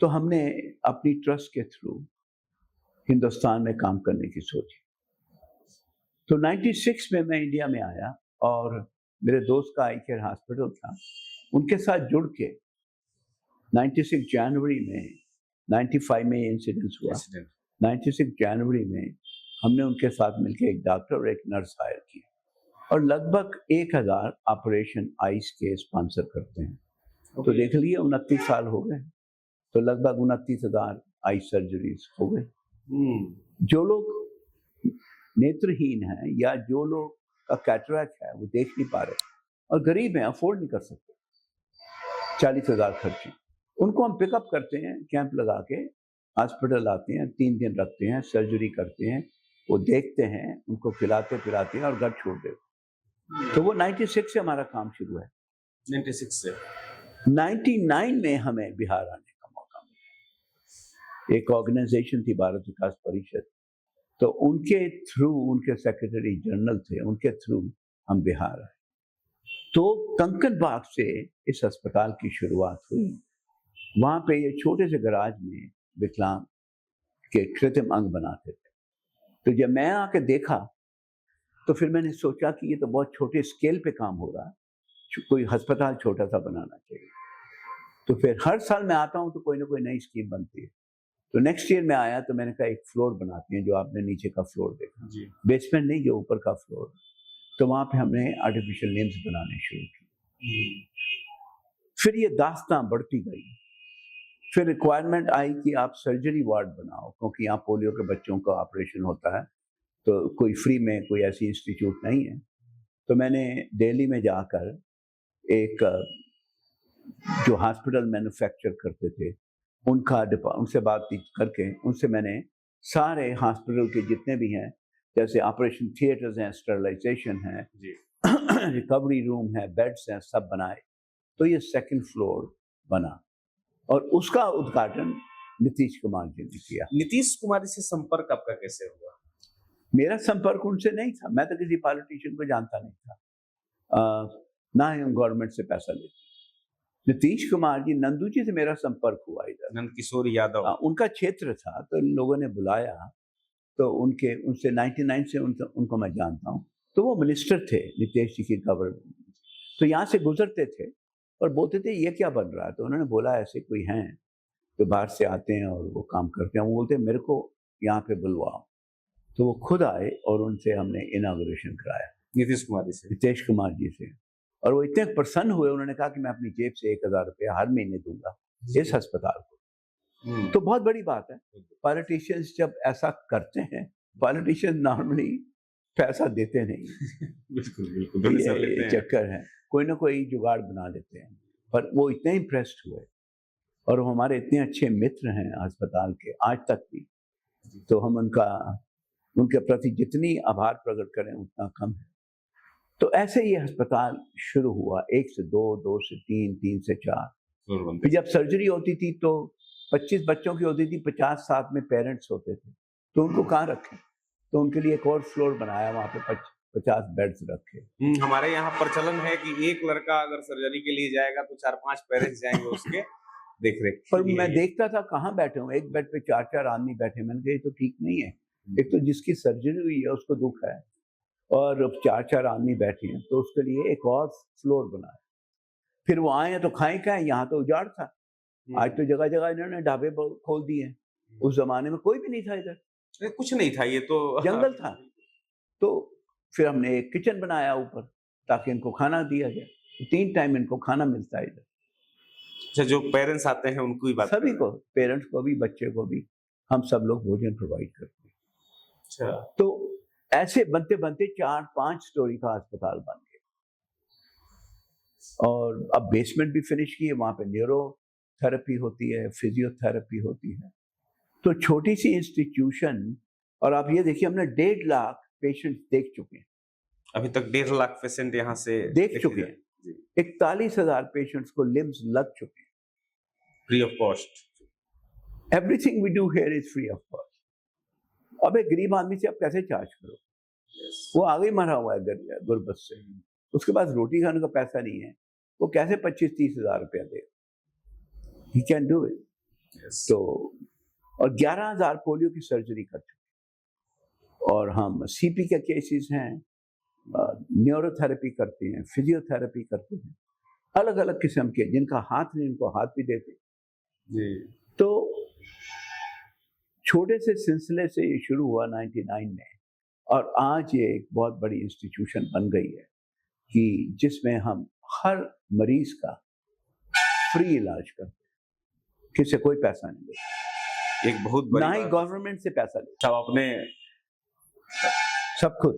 तो हमने अपनी ट्रस्ट के थ्रू हिंदुस्तान में काम करने की सोची। तो 96 में मैं इंडिया में आया और मेरे दोस्त का आई केयर हॉस्पिटल था, उनके साथ जुड़ के 96 जनवरी में 95 में इंसिडेंस हुआ। 96 जनवरी में हमने उनके साथ मिलकर एक डॉक्टर और एक नर्स हायर किए और लगभग 1000 ऑपरेशन आइस के स्पॉन्सर करते हैं। तो देख लिए 29 साल हो गए, तो लगभग 29,000 आइस सर्जरीज हो गए। जो लोग नेत्रहीन हैं या जो लोग का कैटरैक्ट है वो देख नहीं पा रहे और गरीब हैं, अफोर्ड नहीं कर सकते 40,000 खर्चे, उनको हम पिकअप करते हैं, कैंप लगा के हॉस्पिटल आते हैं, 3 दिन रखते हैं, सर्जरी करते हैं, वो देखते हैं, उनको खिलाते पिलाते हैं और घर छोड़ देते। तो वो 96 से हमारा काम शुरू है। 96 से 99 में हमें बिहार आने का मौका मिला। एक ऑर्गेनाइजेशन थी भारत विकास परिषद, तो उनके थ्रू, उनके सेक्रेटरी जनरल थे, उनके थ्रू हम बिहार आए। तो कंकनबाग से इस अस्पताल की शुरुआत हुई। वहाँ पे ये छोटे से गराज में विकलांग के कृत्रिम अंग बनाते थे। तो जब मैं आके देखा तो फिर मैंने सोचा कि ये तो बहुत छोटे स्केल पे काम हो रहा है, कोई अस्पताल छोटा सा बनाना चाहिए। तो फिर हर साल मैं आता हूँ तो कोई ना कोई नई स्कीम बनती है। तो नेक्स्ट ईयर में आया तो मैंने कहा एक फ्लोर बनाते हैं, जो आपने नीचे का फ्लोर देखा, बेसमेंट नहीं, जो ऊपर का फ्लोर। तो वहाँ पे हमने आर्टिफिशियल लिम्स बनाने शुरू की। फिर ये दास्तां बढ़ती गई। फिर रिक्वायरमेंट आई कि आप सर्जरी वार्ड बनाओ, क्योंकि यहाँ पोलियो के बच्चों का ऑपरेशन होता है, तो कोई फ्री में कोई ऐसी इंस्टीट्यूट नहीं है। तो मैंने दिल्ली में जाकर एक जो हॉस्पिटल मैन्युफैक्चर करते थे उनसे बातचीत करके उनसे मैंने सारे हॉस्पिटल के जितने भी हैं, जैसे ऑपरेशन थिएटर्स हैं, स्टरलाइजेशन है, रिकवरी रूम है, बेड्स हैं, सब बनाए। तो ये 2nd फ्लोर बना और उसका उद्घाटन नीतीश कुमार जी ने किया। नीतीश कुमार से संपर्क आपका कैसे हुआ? मेरा संपर्क उनसे नहीं था, मैं तो किसी पॉलिटिशियन को जानता नहीं था, ना ही हम गवर्नमेंट से पैसा लेते। नीतीश कुमार जी, नंदू जी से मेरा संपर्क हुआ इधर, नंद किशोर यादव, उनका क्षेत्र था, तो इन लोगों ने बुलाया, तो उनसे 99 से उनको मैं जानता हूँ। तो वो मिनिस्टर थे नीतीश जी की गवर्नमेंट, तो यहाँ से गुजरते थे और बोलते थे ये क्या बन रहा है। तो उन्होंने बोला ऐसे कोई हैं जो बाहर से आते हैं और वो काम करते हैं, वो बोलते मेरे को यहाँ पे बुलवाओ। तो वो खुद आए और उनसे हमने इनॉग्रेशन कराया, नीतीश कुमार जी से। और वो इतने प्रसन्न हुए, उन्होंने कहा कि मैं अपनी जेब से 1000 रुपया हर महीने दूंगा इस अस्पताल को। तो बहुत बड़ी बात है। पॉलिटिशियंस जब ऐसा करते हैं, पॉलिटिशियंस नॉर्मली पैसा देते नहीं बिल्कुल ये चक्कर है, कोई ना कोई जुगाड़ बना लेते हैं। पर वो इतने इम्प्रेस्ड हुए और वो हमारे इतने अच्छे मित्र हैं अस्पताल के आज तक भी, तो हम उनके प्रति जितनी आभार प्रकट करें उतना कम है। तो ऐसे ये अस्पताल शुरू हुआ, 1 से 2, 2 से 3, 3 से 4। फिर जब सर्जरी होती थी तो 25 बच्चों की होती थी, 50 साथ में पेरेंट्स होते थे, तो उनको कहाँ रखें, तो उनके लिए एक और फ्लोर बनाया, वहाँ पे 50 बेड्स रखे। हमारे यहाँ प्रचलन है कि एक लड़का अगर सर्जरी के लिए जाएगा तो 4-5 पेरेंट्स जाएंगे उसके देख रेख। पर मैं देखता था कहाँ बैठे हूँ, एक बेड पे 4-4 आदमी बैठे। मैंने कहा ये तो ठीक नहीं है। एक तो जिसकी सर्जरी हुई है उसको दुख है और 4-4 आदमी बैठे हैं, तो उसके लिए एक और फ्लोर बनाया। फिर वो आए तो खाएं क्या, यहाँ तो उजाड़ था। आज तो जगह जगह इन्होंने ढाबे खोल दिए। उस जमाने में कोई भी नहीं था इधर, कुछ नहीं था, ये तो जंगल था। तो फिर हमने एक किचन बनाया ऊपर ताकि इनको खाना दिया जाए। 3 टाइम इनको खाना मिलता है इधर। अच्छा, जो पेरेंट्स आते हैं उनको ही बात, सभी को, पेरेंट्स को भी, बच्चे को भी, हम सब लोग भोजन प्रोवाइड करते हैं। अच्छा, तो ऐसे बनते बनते 4-5 स्टोरी का अस्पताल बन गया और अब बेसमेंट भी फिनिश की है, वहाँ पे न्यूरो थेरेपी होती है, फिजियोथेरेपी होती है। तो छोटी सी इंस्टीट्यूशन, और आप ये देखिए हमने 1.5 लाख पेशेंट देख चुके हैं अभी तक। 1.5 लाख पेशेंट यहाँ से देख चुके हैं। 41,000 पेशेंट्स को लिम्स लग चुके हैं, free of cost. Everything we do here is free of cost. अब एक गरीब आदमी से आप कैसे चार्ज करो? वो आगे मरा हुआ है गुर्बत से, उसके पास रोटी खाने का पैसा नहीं है, वो कैसे 25-30 हज़ार रुपया देगा? He can do it. Yes. तो और 11,000 पोलियो की सर्जरी कर चुके, और हम सीपी के केसेस हैं, न्यूरोथेरेपी करते हैं, फिजियोथेरेपी करते हैं, अलग अलग किस्म के, जिनका हाथ नहीं उनको हाथ भी देते। जी। तो छोटे से सिलसिले से ये शुरू हुआ 99 में, और आज ये एक बहुत बड़ी इंस्टीट्यूशन बन गई है कि जिसमें हम हर मरीज का फ्री इलाज करते हैं, किसी कोई पैसा नहीं देते, एक बहुत बड़ी ना ही बात। गवर्नमेंट से पैसा लेते, सब अपने सब खुद।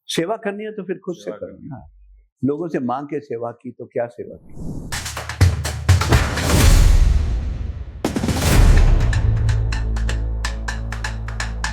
सेवा करनी है तो फिर खुद से सेवा करो ना, लोगों से मांग के सेवा की तो क्या सेवा की।